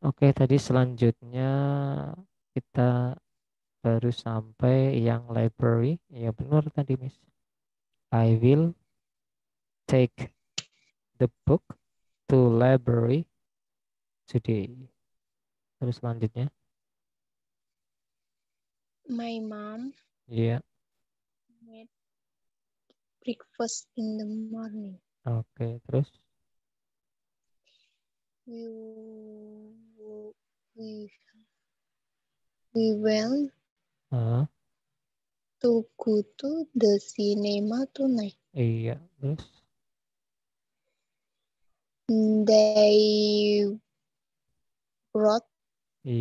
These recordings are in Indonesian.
Oke, tadi selanjutnya kita baru sampai yang library. Ya benar tadi, Miss. I will take the book to library today. Terus selanjutnya, My mom ya, made breakfast in the morning. oke, terus, We we we went ah, to go to the cinema tonight. iya, terus, They wrote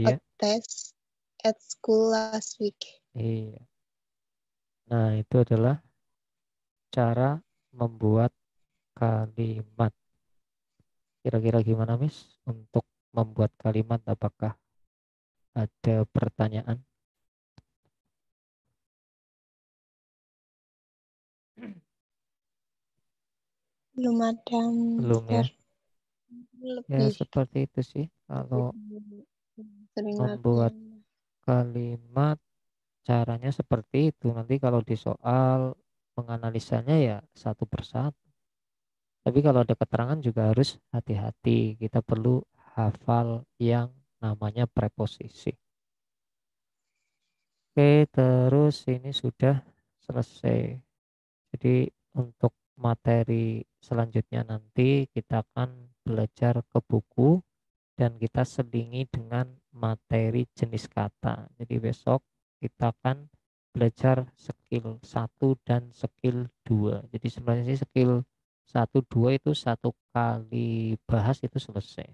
a iya, test at school last week. iya. Nah, itu adalah cara membuat kalimat. Kira-kira gimana, Miss? Untuk membuat kalimat, apakah ada pertanyaan? Belum ada Belum ya? Ya, lebih seperti itu sih. Kalau sering membuat latihan. kalimat, caranya seperti itu. Nanti kalau di soal menganalisanya ya satu persatu. Tapi kalau ada keterangan juga harus hati-hati. Kita perlu hafal yang namanya preposisi. Oke, terus ini sudah selesai. Jadi untuk materi selanjutnya nanti kita akan belajar ke buku dan kita selingi dengan materi jenis kata. Jadi besok kita akan belajar skill satu dan skill 2. Jadi sebenarnya sih skill satu 2 itu satu kali bahas itu selesai.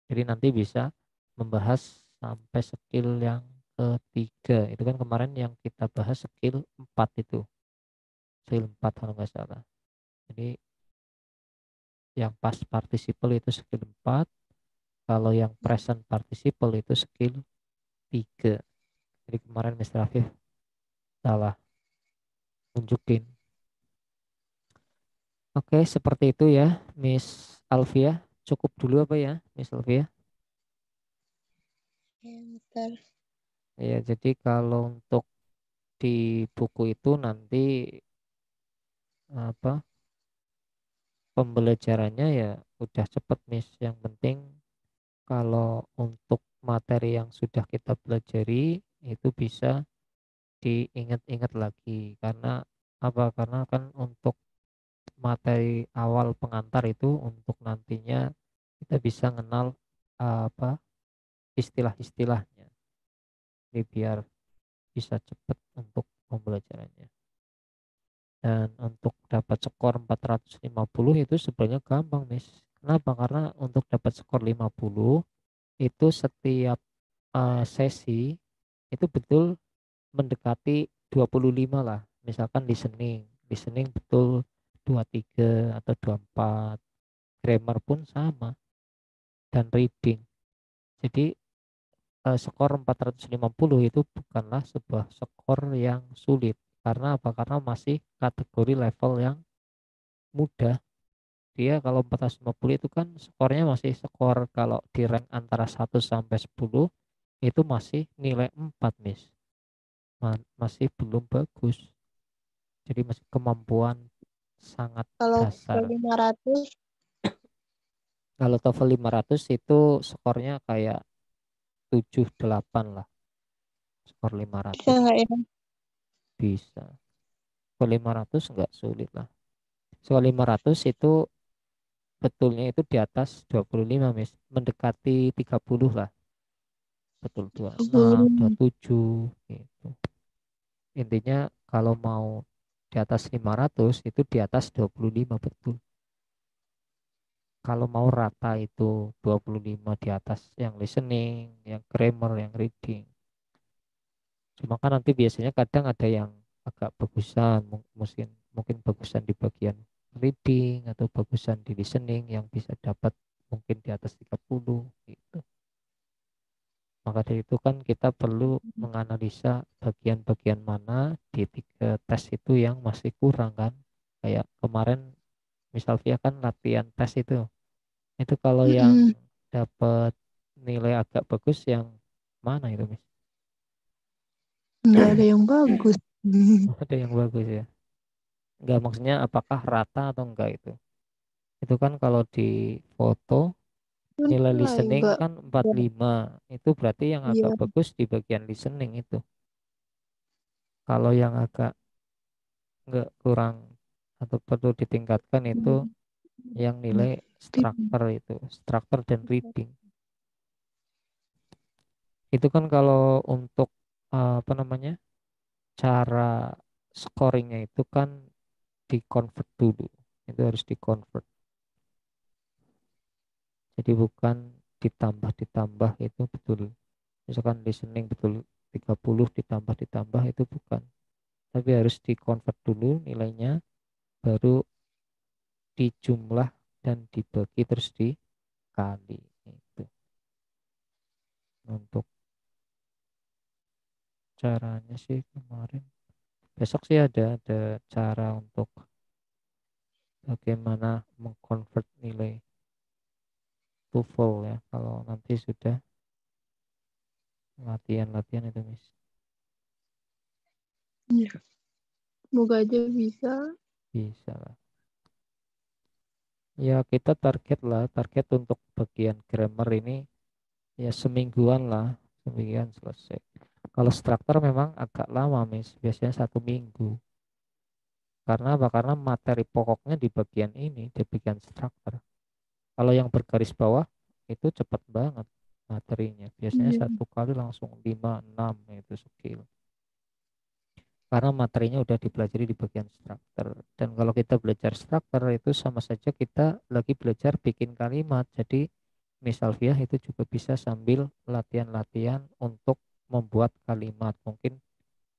Jadi nanti bisa membahas sampai skill yang ketiga. Itu kan kemarin yang kita bahas skill 4 itu. Skill 4 kalau nggak salah. Jadi yang past participle itu skill 4. Kalau yang present participle itu skill 3. Jadi kemarin Mr. Afif salah nunjukin. Oke, seperti itu ya, Miss Alfia. Cukup dulu apa ya, Miss Alfia? Enter. Ya, jadi kalau untuk di buku itu nanti apa pembelajarannya ya udah cepet, Miss. Yang penting kalau untuk materi yang sudah kita pelajari itu bisa diingat-ingat lagi karena apa? Karena kan untuk materi awal pengantar itu untuk nantinya kita bisa kenal apa istilah-istilahnya. Jadi biar bisa cepat untuk pembelajarannya. Dan untuk dapat skor 450 itu sebenarnya gampang, Miss. Kenapa? Karena untuk dapat skor 50 itu setiap sesi itu betul mendekati 25 lah. Misalkan listening, listening betul 23 atau 24. Grammar pun sama dan reading. Jadi skor 450 itu bukanlah sebuah skor yang sulit. Karena apa? Karena masih kategori level yang mudah. Dia kalau 450 itu kan skornya masih skor kalau di rank antara 1 sampai 10 itu masih nilai 4, Miss. Masih belum bagus. Jadi masih kemampuan sangat Kalau dasar. 500 Kalau TOEFL 500 itu skornya kayak 78 lah. Skor bisa 500 nggak ya? bisa. Skor 500 enggak sulit lah. Skor 500 itu betulnya itu di atas 25, Miss. Mendekati 30 lah. Betul 26, Belum. 27 gitu. Intinya kalau mau di atas 500 itu di atas 25 betul. Kalau mau rata itu 25 di atas yang listening, yang grammar, yang reading. Cuma kan nanti biasanya kadang ada yang agak bagusan, mungkin bagusan di bagian reading atau bagusan di listening yang bisa dapat mungkin di atas 30 gitu. Maka dari itu kan kita perlu menganalisa bagian-bagian mana di tiga tes itu yang masih kurang kan. Kayak kemarin misal via kan latihan tes itu. Itu kalau yang Mm-mm. dapat nilai agak bagus yang mana itu, Miss? Nggak ada yang bagus. Ada yang bagus ya. Enggak, maksudnya apakah rata atau enggak itu. Itu kan kalau di foto nilai Nilai listening nggak. kan 45. Itu berarti yang Iya. agak bagus di bagian listening itu. Kalau yang agak enggak kurang atau perlu ditingkatkan itu yang nilai structure itu, structure dan reading. Itu kan kalau untuk apa namanya? Cara scoringnya itu kan di convert dulu, itu harus di convert, jadi bukan ditambah itu betul, misalkan listening betul 30 ditambah itu bukan, tapi harus di convert dulu nilainya, baru dijumlah dan dibagi terus dikali itu. Untuk caranya sih kemarin, besok sih ada cara untuk bagaimana mengconvert nilai TOEFL ya, kalau nanti sudah latihan-latihan itu, Miss. Iya. Semoga aja bisa. Bisa lah. Ya kita target untuk bagian grammar ini ya semingguan lah, semingguan selesai. Kalau struktur memang agak lama, Miss, biasanya 1 minggu. Karena apa? Karena materi pokoknya di bagian ini, di bagian struktur. Kalau yang bergaris bawah itu cepat banget materinya. Biasanya Iya. 1 kali langsung 5-6 itu skill. Karena materinya udah dipelajari di bagian struktur. Dan kalau kita belajar struktur itu sama saja kita lagi belajar bikin kalimat. Jadi misal via itu juga bisa sambil latihan-latihan untuk membuat kalimat, mungkin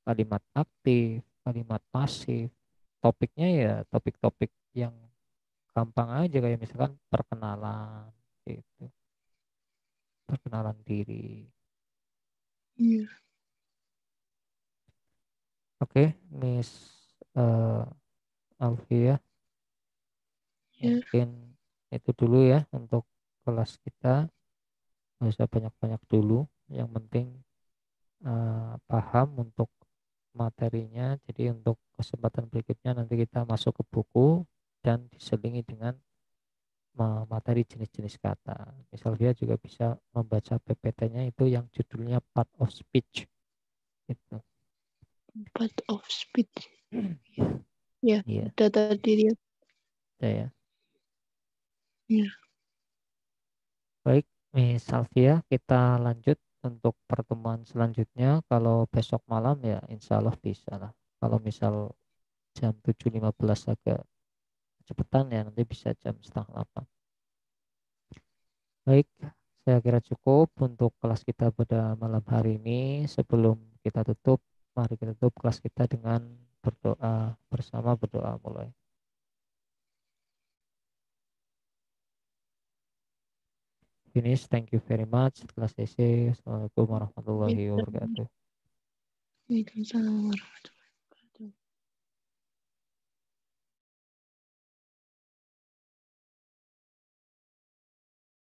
kalimat aktif, kalimat pasif, topiknya ya topik-topik yang gampang aja, kayak misalkan perkenalan gitu, perkenalan diri. Iya. Oke, Miss eh, Alfia, Iya. mungkin itu dulu ya untuk kelas kita. Nggak usah banyak-banyak dulu, yang penting paham untuk materinya. Jadi untuk kesempatan berikutnya nanti kita masuk ke buku dan diselingi dengan materi jenis-jenis kata. Misal dia juga bisa membaca PPT-nya itu yang judulnya part of speech itu. Part of speech. Ya, Iya, udah tadi lihat. saya. Iya. Baik, Miss Salvia, kita lanjut untuk pertemuan selanjutnya. Kalau besok malam ya insya Allah bisa lah. Kalau misal jam 7.15 agak cepetan ya nanti bisa jam setengah 8. Baik, saya kira cukup untuk kelas kita pada malam hari ini. Sebelum kita tutup, mari kita tutup kelas kita dengan berdoa bersama, berdoa mulai. Finish, thank you very much. Kelas sesi. Assalamualaikum warahmatullahi wabarakatuh. Waalaikumsalam warahmatullahi wabarakatuh.